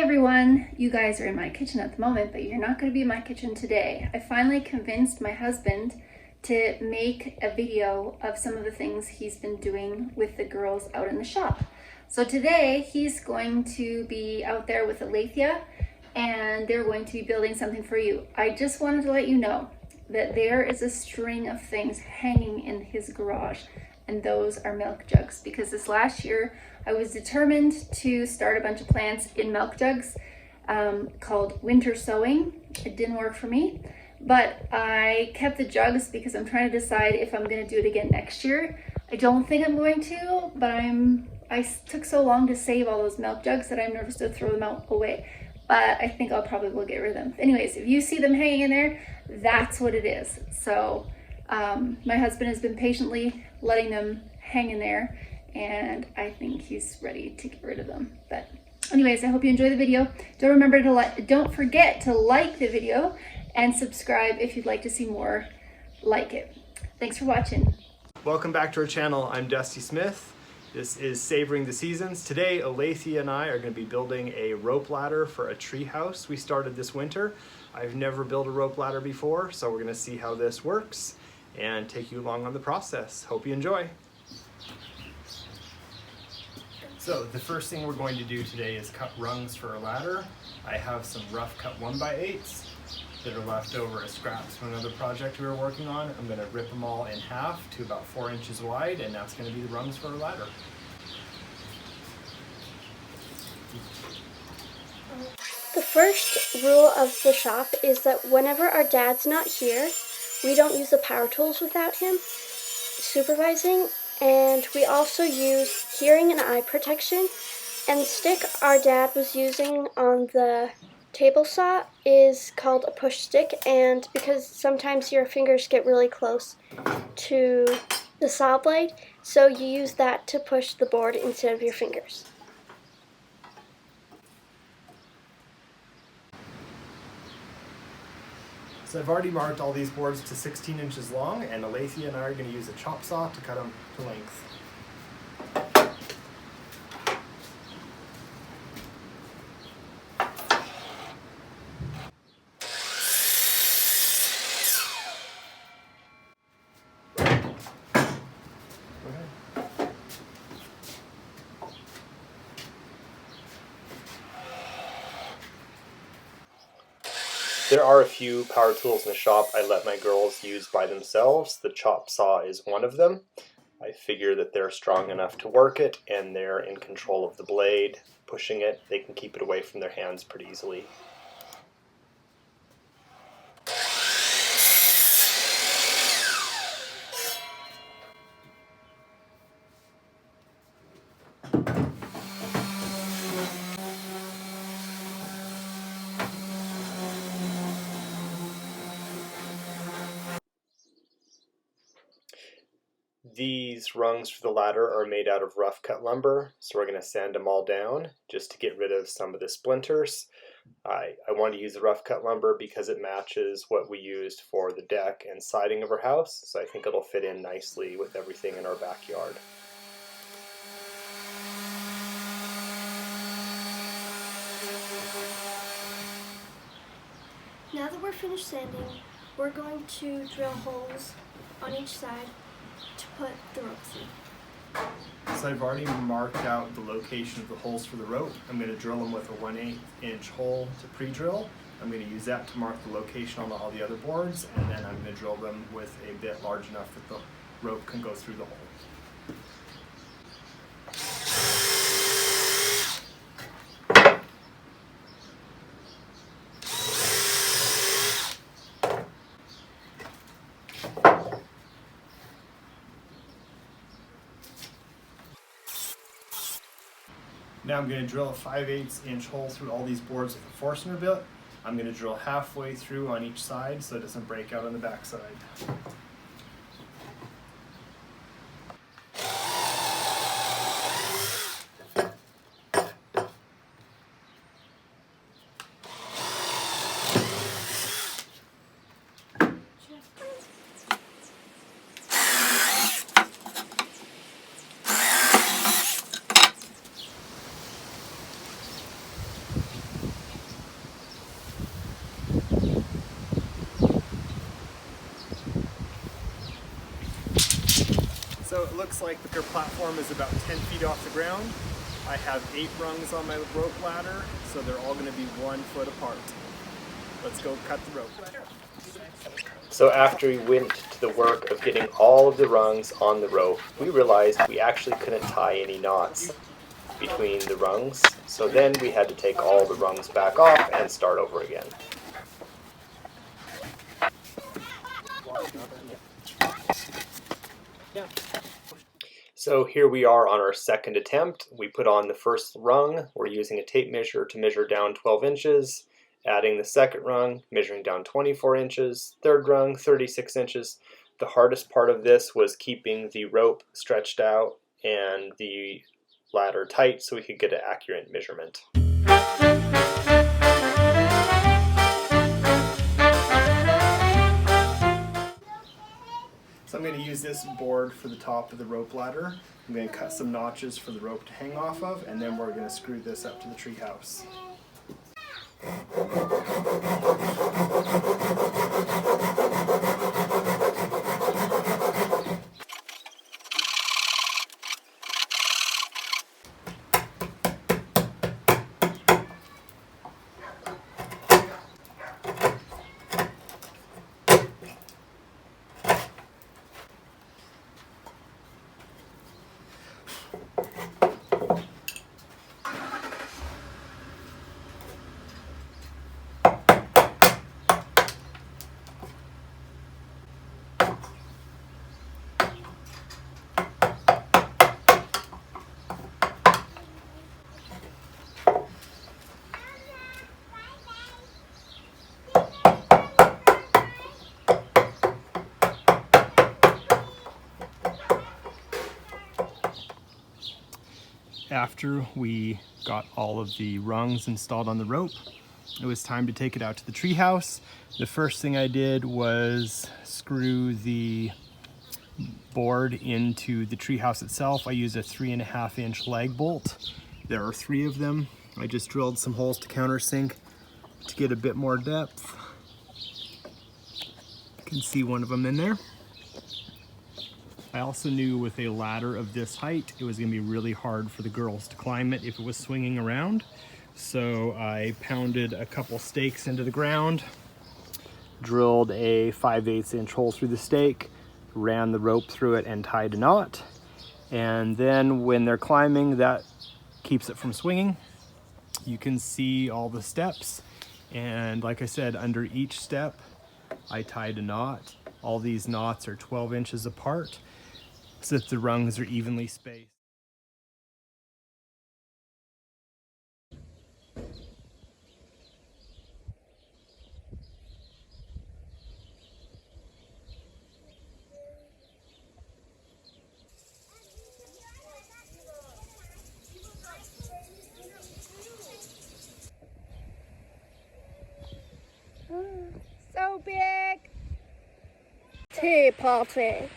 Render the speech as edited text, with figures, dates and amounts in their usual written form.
everyone, you guys are in my kitchen at the moment, but you're not going to be in my kitchen today. I finally convinced my husband to make a video of some of the things he's been doing with the girls out in the shop. So today he's going to be out there with Alethea and they're going to be building something for you. I just wanted to let you know that there is a string of things hanging in his garage, and those are milk jugs, because this last year I was determined to start a bunch of plants in milk jugs called winter sowing. It didn't work for me, but I kept the jugs because I'm trying to decide if I'm going to do it again next year. I don't think I'm going to, but I took so long to save all those milk jugs that I'm nervous to throw them out away. But I think I'll probably will get rid of them. Anyways, if you see them hanging in there, that's what it is. So my husband has been patiently letting them hang in there, and I think he's ready to get rid of them. But anyways, I hope you enjoy the video. Don't forget to like the video and subscribe if you'd like to see more like it. Thanks for watching. Welcome back to our channel. I'm Dusty Smith. This is Savoring the Seasons. Today, Alethea and I are going to be building a rope ladder for a tree house we started this winter. I've never built a rope ladder before, so we're going to see how this works and take you along on the process. Hope you enjoy. So the first thing we're going to do today is cut rungs for a ladder. I have some rough cut 1x8s that are left over as scraps from another project we were working on. I'm going to rip them all in half to about 4 inches wide, and that's going to be the rungs for a ladder. The first rule of the shop is that whenever our dad's not here, we don't use the power tools without him supervising, and we also use hearing and eye protection. And the stick our dad was using on the table saw is called a push stick, and because sometimes your fingers get really close to the saw blade, so you use that to push the board instead of your fingers. So I've already marked all these boards to 16 inches long, and Alethea and I are going to use a chop saw to cut them to length. There are a few power tools in the shop I let my girls use by themselves. The chop saw is one of them. I figure that they're strong enough to work it, and they're in control of the blade. Pushing it, they can keep it away from their hands pretty easily. These rungs for the ladder are made out of rough cut lumber, so we're going to sand them all down just to get rid of some of the splinters. I want to use the rough cut lumber because it matches what we used for the deck and siding of our house, so I think it'll fit in nicely with everything in our backyard. Now that we're finished sanding, we're going to drill holes on each side to put the ropes in. So I've already marked out the location of the holes for the rope. I'm going to drill them with a 1/8 inch hole to pre-drill. I'm going to use that to mark the location on all the other boards, and then I'm going to drill them with a bit large enough that the rope can go through the hole. Now I'm going to drill a 5/8 inch hole through all these boards with a Forstner bit. I'm going to drill halfway through on each side so it doesn't break out on the back side. So it looks like your platform is about 10 feet off the ground. I have 8 rungs on my rope ladder, so they're all going to be 1 foot apart. Let's go cut the rope. So after we went to the work of getting all of the rungs on the rope, we realized we actually couldn't tie any knots between the rungs. So then we had to take all the rungs back off and start over again. So here we are on our second attempt. We put on the first rung. We're using a tape measure to measure down 12 inches. Adding the second rung, measuring down 24 inches. Third rung, 36 inches. The hardest part of this was keeping the rope stretched out and the ladder tight so we could get an accurate measurement. So I'm going to use this board for the top of the rope ladder. I'm going to cut some notches for the rope to hang off of, and then we're going to screw this up to the tree house. After we got all of the rungs installed on the rope, it was time to take it out to the treehouse. The first thing I did was screw the board into the treehouse itself. I used a 3.5 inch lag bolt. There are 3 of them. I just drilled some holes to countersink to get a bit more depth. You can see one of them in there. I also knew with a ladder of this height, it was going to be really hard for the girls to climb it if it was swinging around. So I pounded a couple stakes into the ground, drilled a 5/8 inch hole through the stake, ran the rope through it and tied a knot. And then when they're climbing, that keeps it from swinging. You can see all the steps. And like I said, under each step, I tied a knot. All these knots are 12 inches apart, so that the rungs are evenly spaced. So big. Tea party.